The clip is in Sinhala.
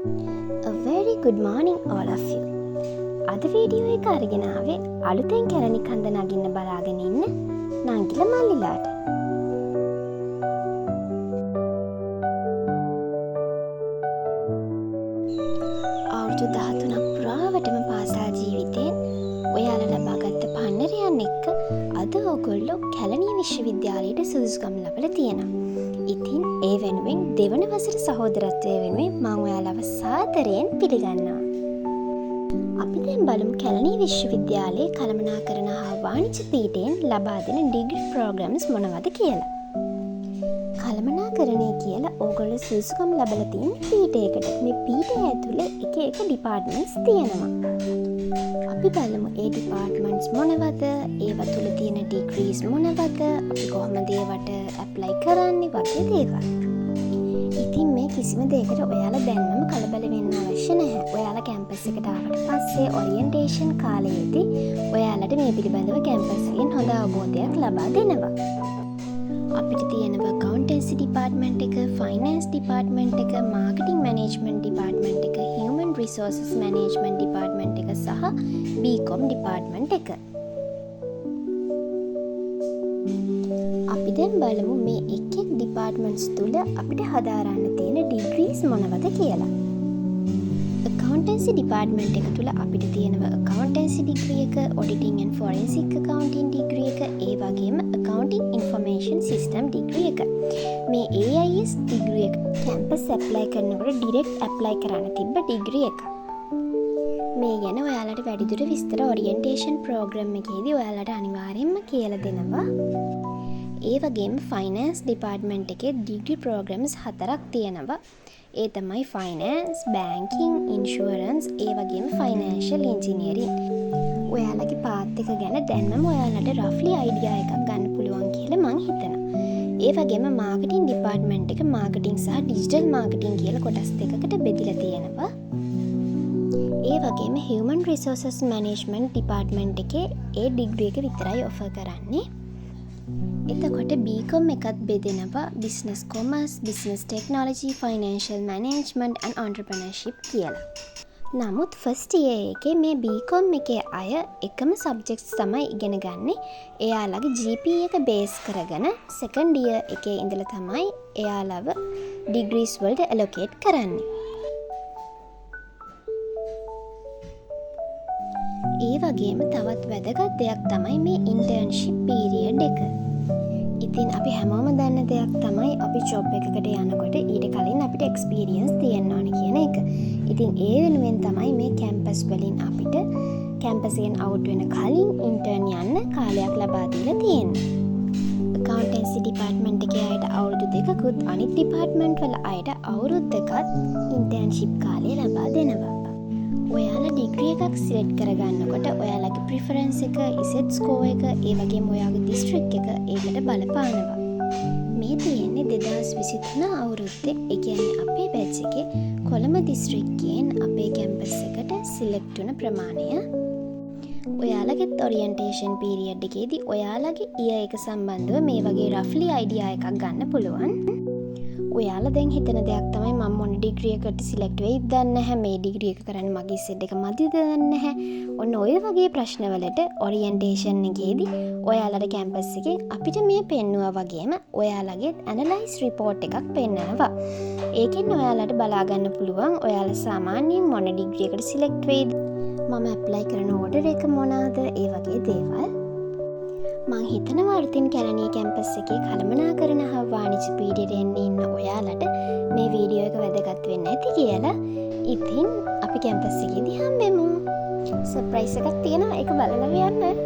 A very good morning all of you. අද වීඩියෝ එක අරගෙන ආවේ අලුතෙන් කැලණි කන්ද නගින්න බලාගෙන ඉන්න නංගිල මල්ලිලාට. අවුරුදු 13ක් පුරාවටම පාසල් ජීවිතයෙන් ඔයාලා ලබාගත්ත පන්නරයන් එක්ක අද ඔයගොල්ලෝ කැලණි විශ්වවිද්‍යාලයට සුදුසුකම් ලබලා තියෙනවා. ඉතින් ඒ වෙනුවෙන් දෙවන වසර සහෝදරත්වය වෙනුවෙන් මම ඔයාලව සාදරයෙන් පිළිගන්නවා. අපි දැන් බලමු කැලණි විශ්වවිද්‍යාලයේ කළමනාකරණ හා වාණිජ්‍ය පීඨයෙන් ලබා දෙන ඩිග්‍රී ප්‍රෝග්‍රෑම්ස් මොනවද කියලා. කළමනාකරණය කියලා ඕගොල්ලෝ සුදුසුකම් ලබලා තියෙන පීඨයකට. මේ පීඨය ඇතුලේ එක එක ඩිපාර්ට්මන්ට්ස් තියෙනවා. අපි බලමු ඒ ඩිපාර්ට්මන්ට්ස් මොනවද, ඒවා තුල තියෙන ඩිග්‍රීස් මොනවද, අපි කොහොමද ඒවට ඇප්ලයි කරන්නේ වගේ දේවල්. ඉතින් මේ කිසිම දෙයකට ඔයාලා දැන්වම කලබල වෙන්න අවශ්‍ය නැහැ. ඔයාලා කැම්පස් එකට ආවට පස්සේ ඔරියන්ටේෂන් කාලයේදී ඔයාලට මේ පිළිබඳව කැම්පස් එකෙන් හොඳ අවබෝධයක් ලබා දෙනවා. අපිට තියෙනවා accountancy department එක, finance department එක, marketing management department එක, human resources management department එක සහ BCom department එක. අපි දැන් බලමු මේ එක් එක් departments තුල අපිට හදාරන්න තියෙන degrees මොනවද කියලා. accountancy department එක තුල අපිට තියෙනවා accountancy degree එක, auditing and forensic accounting degree එක, ඒ වගේම accounting information system degree එක. මේ AIS degree එක campus apply කරනකොට direct apply කරන්න තිබ්බ degree එක. මේ ගැන ඔයාලට වැඩිදුර විස්තර orientation program එකේදී ඔයාලට අනිවාර්යයෙන්ම කියලා දෙනවා. ඒ වගේම finance department එකේ degree programs 4ක් තියෙනවා. ඒ තමයි finance, banking, insurance, ඒ වගේම financial engineering. ඔයාලගේ පාත් එක ගැන දැන්වම ඔයාලට roughly idea එකක් ගන්න පුළුවන් කියලා මං හිතනවා. ඒ වගේම marketing department එක marketing සහ digital marketing කියලා කොටස් දෙකකට බෙදලා තියෙනවා. ඒ වගේම human resources management department එකේ ඒ degree එක විතරයි offer කරන්නේ. එතකොට BCom එකත් බෙදෙනවා business commerce, business technology, financial management and entrepreneurship කියලා. නමුත් first year එකේ මේ BCom එකේ අය එකම subjects තමයි ඉගෙන ගන්නේ. එයාලගේ GPA එක base කරගෙන second year එකේ ඉඳලා තමයි එයාලව degrees වලට allocate කරන්නේ. ඒ වගේම තවත් වැදගත් දෙයක් තමයි මේ internship period එක. ඉතින් අපි හැමෝම දන්න දෙයක් තමයි අපි ජොබ් එකකට යනකොට ඊට කලින් අපිට එක්ස්පීරියන්ස් තියෙන්න ඕන කියන එක. ඉතින් ඒ වෙනුවෙන් තමයි මේ කැම්පස් වලින් අපිට කැම්පස් එකෙන් අවුට් වෙන කලින් ඉන්ටර්න් යන්න කාලයක් ලබා දීලා තියෙන්නේ. accountancy department එකේ අයට අවුරුදු 2කුත් අනිත් department වල අයට අවුරුද්දකත් ඉන්ටර්න්ෂිප් කාලය ලබා දෙනවා. ඔයාලා ඩිග්‍රී එකක් සිලෙක්ට් කරගන්නකොට ඔයාලගේ ප්‍රිෆරන්ස් එක, ඉසෙට් ස්කෝර් එක, ඒ වගේම ඔයාගේ දිස්ත්‍රික් එක ඒකට බලපානවා. මේ තියෙන්නේ 2023 අවුරුද්දේ. ඒ කියන්නේ අපේ බැච් එකේ කොළඹ දිස්ත්‍රික්කයෙන් අපේ කැම්පස් එකට සිලෙක්ට් වුණ ප්‍රමාණය. ඔයාලගේ ඔරියන්ටේෂන් පීරියඩ් එකේදී ඔයාලගේ ඉයර් එක සම්බන්ධව මේ වගේ රෆ්ලි අයිඩියා එකක් ගන්න පුළුවන්. ඔයාලා දැන් හිතන දෙයක් තමයි මම මොන ඩිග්‍රී එකකට සිලෙක්ට් වෙයිද දන්නේ නැහැ, මේ ඩිග්‍රී එක කරන්න මගේ ඉසෙට් එක මදිද දන්නේ නැහැ. ඔන්න ඔය වගේ ප්‍රශ්නවලට ඔරියන්ටේෂන් එකේදී ඔයාලට කැම්පස් එකේ අපිට මේ පෙන්නුවා වගේම ඔයාලගේ ඇනලයිස් රිපෝට් එකක් පෙන්නනවා. ඒකෙන් ඔයාලට බලා ගන්න පුළුවන් ඔයාලා සාමාන්‍යයෙන් මොන ඩිග්‍රී එකකට සිලෙක්ට් වෙයිද, මම ඇප්ලයි කරන ඕඩර් එක මොනවාද, ඒ වගේ දේවල්. මං හිතනවා අලුතින් කැලණිය කැම්පස් එකේ කළමනාකරණ හා වාණිජ්‍ය පීඨයෙන් ඉන්න ඔයාලට මේ වීඩියෝ එක වැදගත් වෙන්න ඇති කියලා. ඉතින් අපි කැම්පස් එකේදී හම්බෙමු. සර්ප්‍රයිස් එකක් තියෙනවා, ඒක බලලා යන්න.